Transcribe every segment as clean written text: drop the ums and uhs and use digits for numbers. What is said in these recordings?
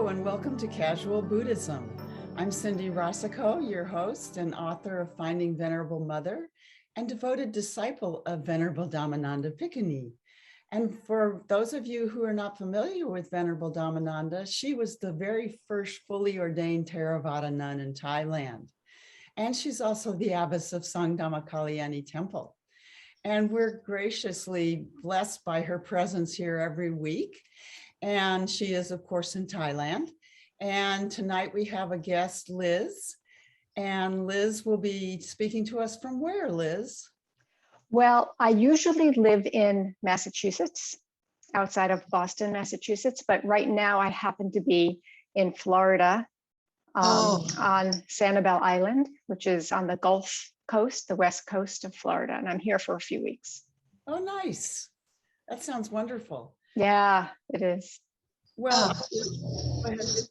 Hello and welcome to Casual Buddhism. I'm Cindy Rasicot, your host and author of Finding Venerable Mother and devoted disciple of Venerable Dhammananda Pikani. And for those of you who are not familiar with Venerable Dhammananda, she was the very first fully ordained Theravada nun in Thailand. And she's also the abbess of Sangdhamma Kalyani Temple. And we're graciously blessed by her presence here every week. And she is, of course, in Thailand. And tonight we have a guest, Liz. And Liz will be speaking to us from where, Liz? Well, I usually live in Massachusetts, outside of Boston, Massachusetts. But right now I happen to be in Florida on Sanibel Island, which is on the Gulf Coast, the west coast of Florida. And I'm here for a few weeks. Oh, nice. That sounds wonderful. Yeah, it is. Well,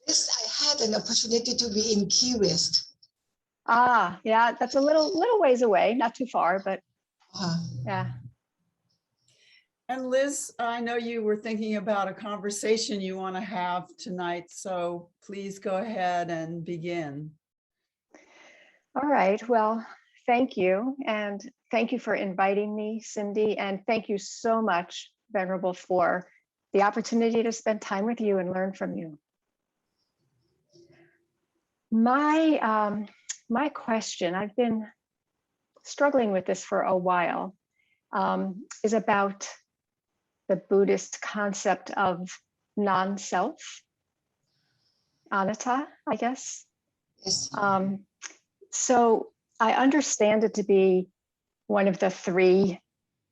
this I had an opportunity to be in Key West. Yeah, that's a little ways away, not too far, but yeah. And Liz, I know you were thinking about a conversation you want to have tonight, so please go ahead and begin. All right, well, thank you. And thank you for inviting me, Cindy. And thank you so much, Venerable, for the opportunity to spend time with you and learn from you. My question, I've been struggling with this for a while, is about the Buddhist concept of non-self, anatta, I guess. Yes. So I understand it to be one of the three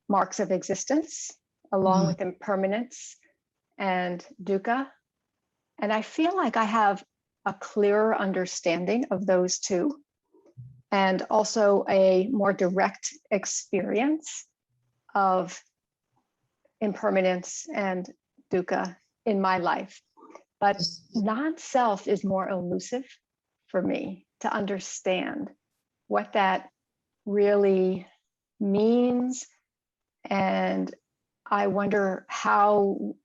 marks of existence, along with impermanence and dukkha. And I feel like I have a clearer understanding of those two, and also a more direct experience of impermanence and dukkha in my life. But non-self is more elusive for me to understand what that really means. And I wonder how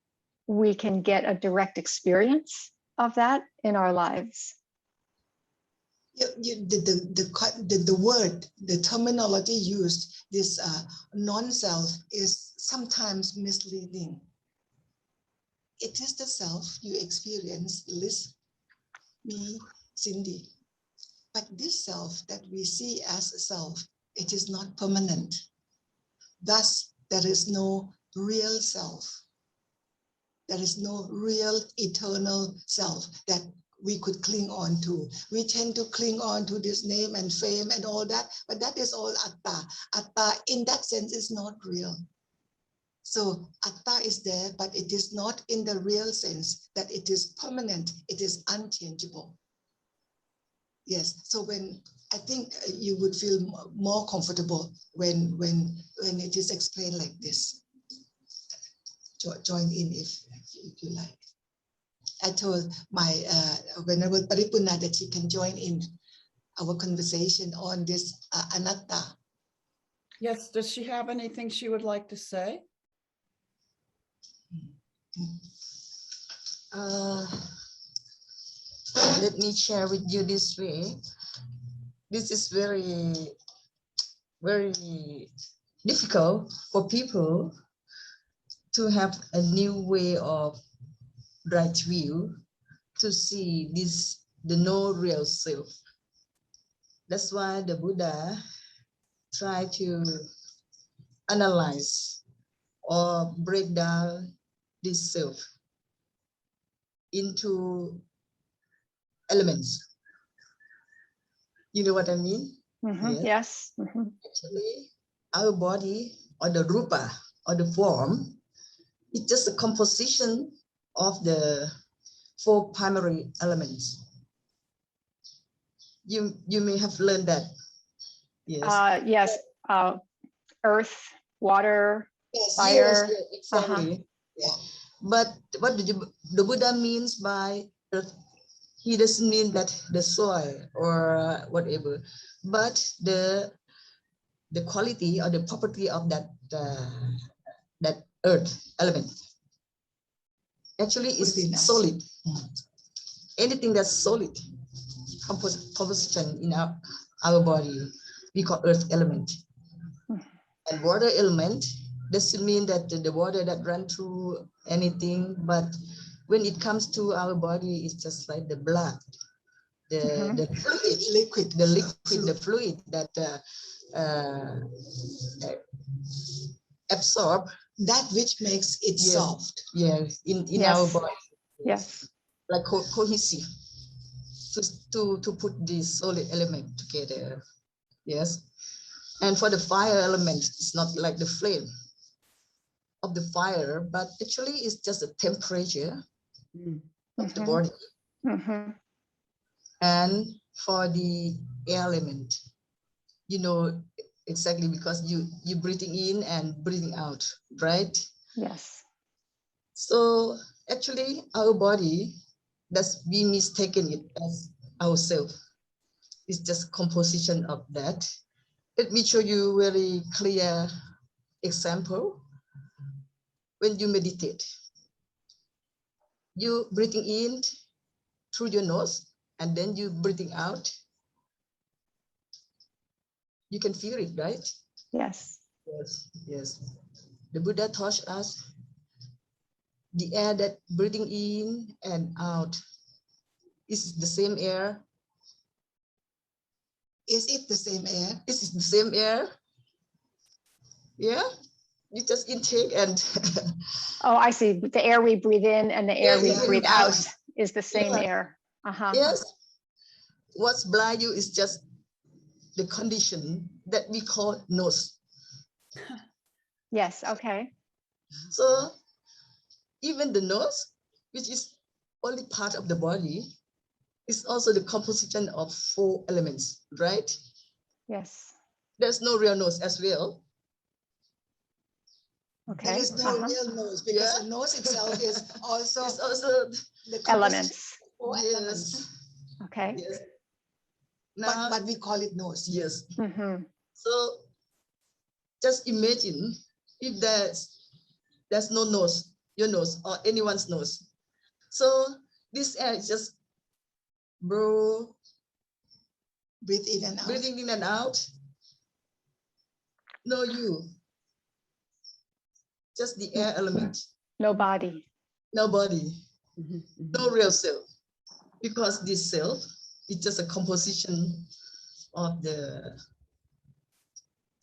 we can get a direct experience of that in our lives. The word, the terminology used, this non-self, is sometimes misleading. It is the self you experience, Liz, me, Cindy. But this self that we see as a self, it is not permanent. Thus, there is no real self. There is no real eternal self that we could cling on to. We tend to cling on to this name and fame and all that, but that is all atta. Atta in that sense is not real. So atta is there, but it is not in the real sense that it is permanent, it is unchangeable. Yes, so when I think you would feel more comfortable when it is explained like this. Join in if you like. I told my Venerable Paripurna that she can join in our conversation on this anatta. Yes, does she have anything she would like to say? Let me share with you this way. This is very, very difficult for people to have a new way of right view to see this, the no real self. That's why the Buddha tried to analyze or break down this self into elements. You know what I mean? Yes. Actually, our body, or the rupa, or the form, it's just a composition of the four primary elements. You may have learned that. Yes. Yes. Earth, water, fire. Yes, exactly. Yeah. But what the Buddha means by earth, he doesn't mean that the soil or whatever, but the quality or the property of that earth element. Actually, it's solid. anything that's solid composition in our body, we call earth element. And water element doesn't mean that the water that runs through anything, but when it comes to our body, it's just like the blood, the fluid, the fluid that absorb that which makes it soft. Yes, in Yes. our body. Yes. Like cohesive to put this solid element together. Yes. And for the fire element, it's not like the flame of the fire, but actually it's just the temperature of the body. And for the air element, you know exactly, because you breathing in and breathing out, right? Yes. So actually our body, that's we mistaken it as ourselves. It's just composition of that. Let me show you very clear example. When you meditate, you breathing in through your nose and then you breathing out. You can feel it, right? Yes. Yes, yes. The Buddha taught us the air that breathing in and out is the same air. Is it the same air? Is it the same air? Yeah, you just intake and Oh, I see. The air we breathe in and the air we breathe out is the same air. Yes. What's blind you is just the condition that we call nose. Yes. Okay. So even the nose, which is only part of the body, is also the composition of 4 elements, right? Yes. There's no real nose as well. Okay. There is no real nose, because the nose itself is also the Elements. 4 elements. Okay. Yes. Now, But we call it nose. yes. So just imagine if there's no nose, your nose or anyone's nose. So this air is just breathing in and out. No you. Just the air element. No body. No body. No real self. Because this self is just a composition of the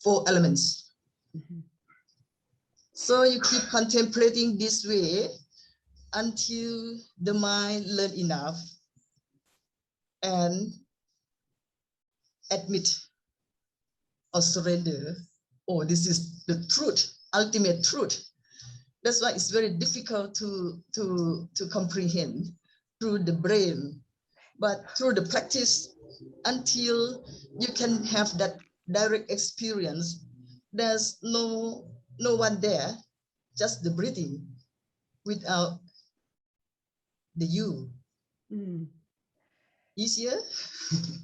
4 elements. So you keep contemplating this way until the mind learn enough and admit or surrender, oh, this is the truth, ultimate truth. That's why it's very difficult to comprehend through the brain, but through the practice, until you can have that direct experience, there's no one there, just the breathing without the you. Easier?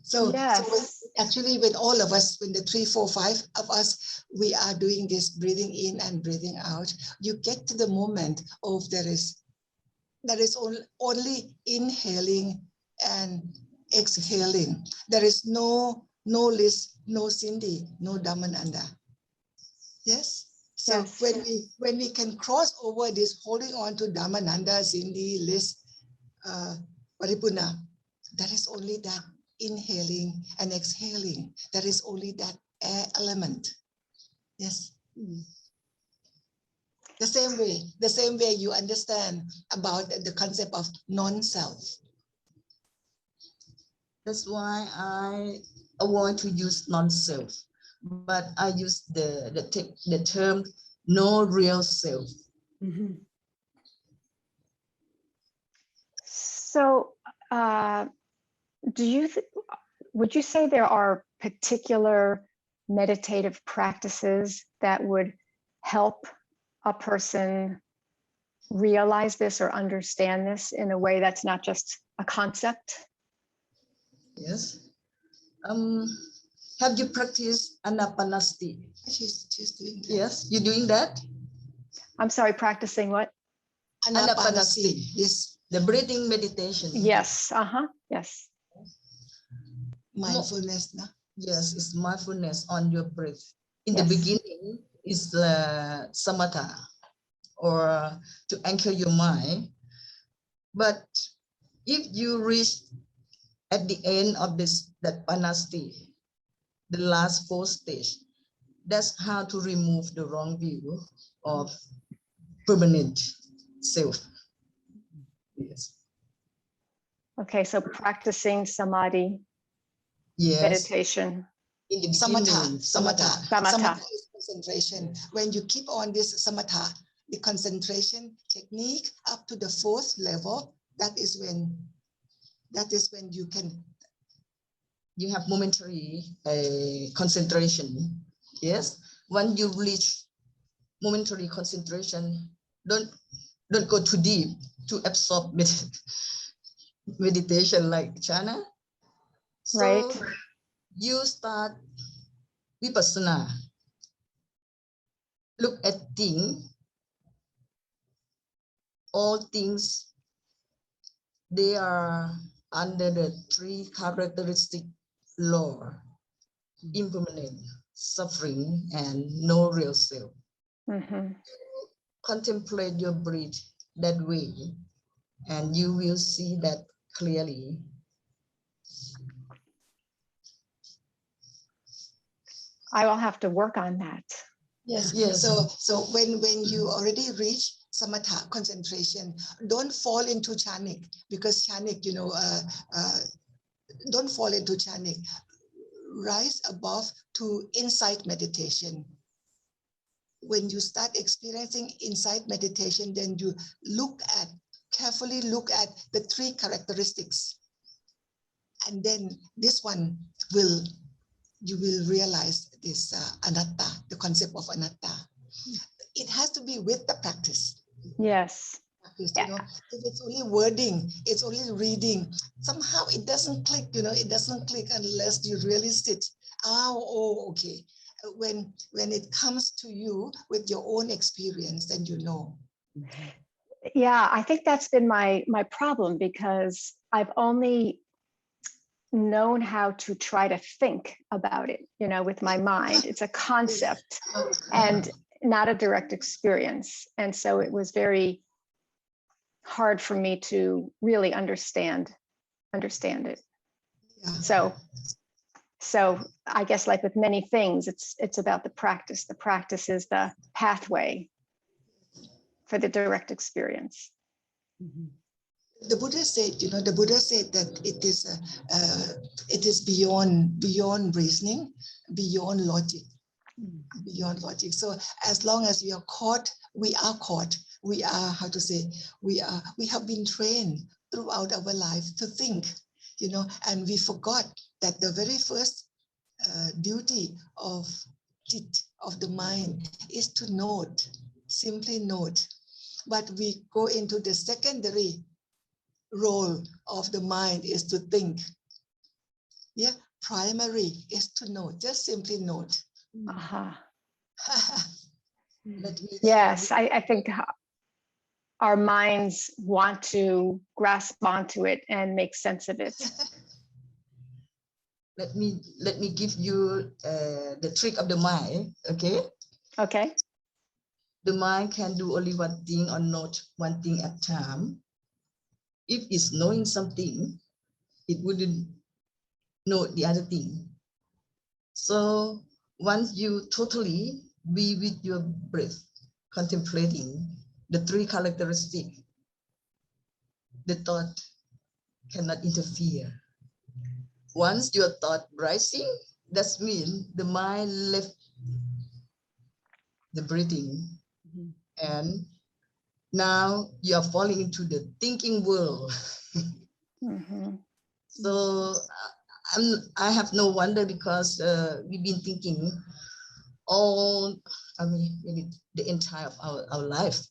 So Yes. actually with all of us, when the 3, 4, 5 of us, we are doing this breathing in and breathing out, you get to the moment of there is only inhaling and exhaling. There is no Liz, no Cindy, no Dhammananda. Yes? So Yes. when we can cross over this holding on to Dhammananda, Cindy, Liz, Paripurna, there is only that inhaling and exhaling. There is only that air element. Yes. The same way you understand about the concept of non-self. That's why I want to use non-self, but I use the term no real self. So, would you say there are particular meditative practices that would help a person realize this or understand this in a way that's not just a concept? Yes. Have you practiced anapanasati? She's doing that. Yes, you're doing that? I'm sorry, practicing what? Anapanasati. This the breathing meditation. Yes. Yes. Mindfulness, no? Yes, it's mindfulness on your breath. In Yes. the beginning, is samatha, or to anchor your mind. But if you reach at the end of that panasti, the last 4 stage, that's how to remove the wrong view of permanent self. Yes. Okay, so practicing samadhi, Yes. meditation, In the Samatha, beginning, samatha. Samatha. Samatha is concentration. When you keep on this samatha, the concentration technique up to the 4th level, that is when you can. you have momentary concentration. Yes. When you reach momentary concentration, don't go too deep to absorb meditation like jhana. So Right. you start vipassana. Look at things, all things, they are under the 3 characteristic law: impermanent, suffering, and no real self. Mm-hmm. Contemplate your breath that way, and you will see that clearly. I will have to work on that. Yes. Yes. So when you already reach samatha concentration, don't fall into chanic, because chanic, don't fall into chanic. Rise above to insight meditation. When you start experiencing insight meditation, then you carefully look at the 3 characteristics. And then this one you will realize this anatta, the concept of anatta. It has to be with the practice. Yes. If it's only wording, it's only reading, somehow it doesn't click, it doesn't click unless you really sit. Okay. When it comes to you with your own experience, then you know. Yeah, I think that's been my problem, because I've only known how to try to think about it, with my mind. It's a concept and not a direct experience. And so it was very hard for me to really understand it. Yeah. So I guess, like with many things, it's about the practice. The practice is the pathway for the direct experience. The Buddha said, that it is beyond reasoning, beyond logic. So as long as we are caught. We are, we have been trained throughout our life to think, and we forgot that the very first duty of the mind is to note, simply note. But we go into the secondary role of the mind is to think. Yeah, primary is to note, just simply note. Yes, I think our minds want to grasp onto it and make sense of it. Let me give you the trick of the mind. Okay. The mind can do only one thing, or not one thing at a time. If it's knowing something, it wouldn't know the other thing. So once you totally be with your breath, contemplating the 3 characteristics, the thought cannot interfere. Once your thought rising, that means the mind left the breathing, and now you are falling into the thinking world. So I have no wonder, because we've been thinking maybe the entire of our life.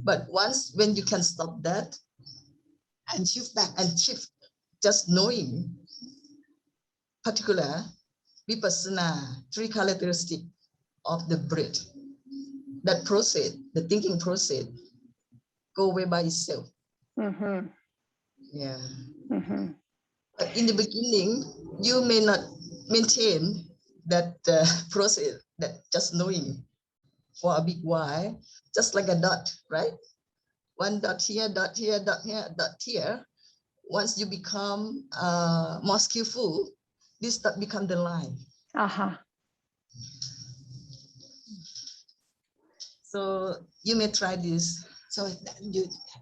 But when you can stop that and shift back and shift, just knowing particular vipassana, 3 characteristics of the breath, that process, the thinking process, go away by itself. Yeah. Mhm. But in the beginning, you may not maintain that process, that just knowing for a big while, just like a dot, right? One dot here, dot here, dot here, dot here. Once you become more skillful, this dot become the line. Uh-huh. So you may try this. So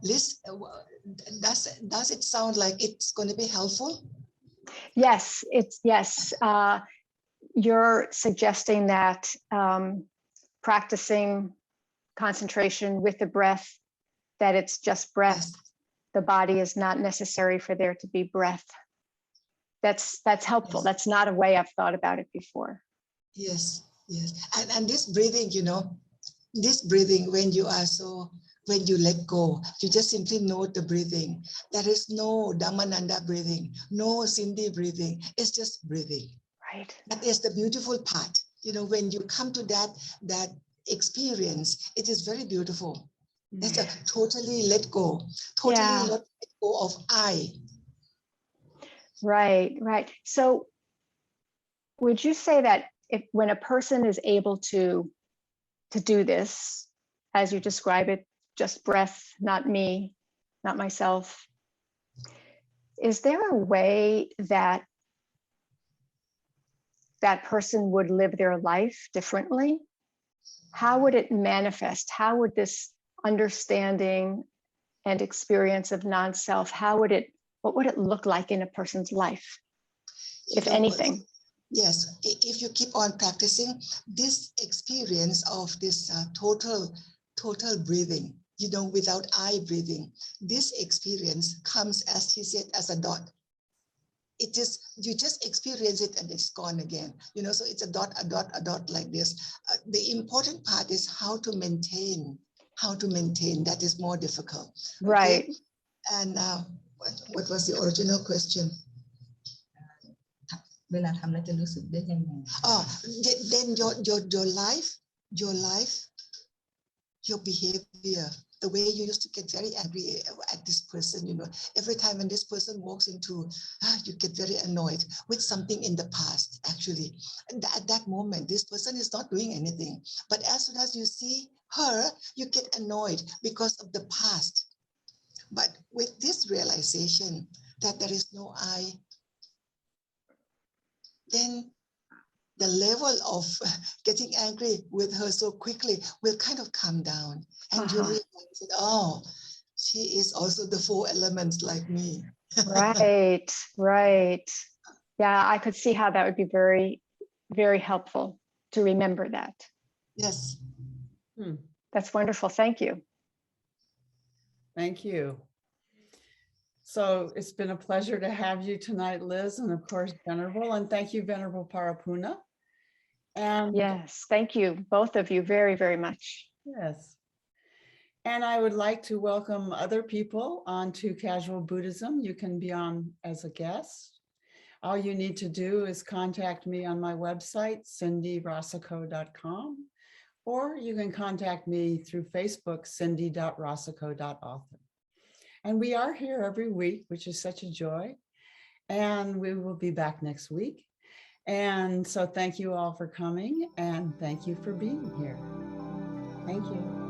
Liz, does it sound like it's going to be helpful? Yes, yes. You're suggesting that practicing concentration with the breath, that it's just breath. Yes. The body is not necessary for there to be breath. That's helpful. Yes. That's not a way I've thought about it before. Yes, yes. And this breathing, this breathing, when you let go, you just simply note the breathing. There is no Dhammananda breathing, no Cindy breathing. It's just breathing. Right. That is the beautiful part. When you come to that experience, it is very beautiful. It's a totally let go, totally let go of I. Right, right. So would you say that when a person is able to do this, as you describe it, just breath, not me, not myself, is there a way that that person would live their life differently? How would it manifest? How would this understanding and experience of non-self, what would it look like in a person's life, if anything? Yes, if you keep on practicing this experience of this total breathing, without I breathing, this experience comes, as he said, as a dot. It is, you just experience it and it's gone again. So it's a dot, a dot, a dot like this. The important part is how to maintain. That is more difficult. Right. Okay? And what was the original question? Then your life, your behavior, the way you used to get very angry at this person, every time when this person walks into, you get very annoyed with something in the past, actually. And at that moment, this person is not doing anything. But as soon as you see her, you get annoyed because of the past. But with this realization that there is no I, then the level of getting angry with her so quickly will kind of come down. And you realize that, oh, she is also the 4 elements like me. Right, right. Yeah, I could see how that would be very, very helpful to remember that. Yes. That's wonderful. Thank you. Thank you. So it's been a pleasure to have you tonight, Liz, and of course, Venerable. And thank you, Venerable Parapuna. And yes, thank you, both of you, very, very much. Yes. And I would like to welcome other people onto Casual Buddhism. You can be on as a guest. All you need to do is contact me on my website, cindyrasicot.com, or you can contact me through Facebook, cindy.rasicot.author. And we are here every week, which is such a joy. And we will be back next week. And so thank you all for coming, and thank you for being here. Thank you.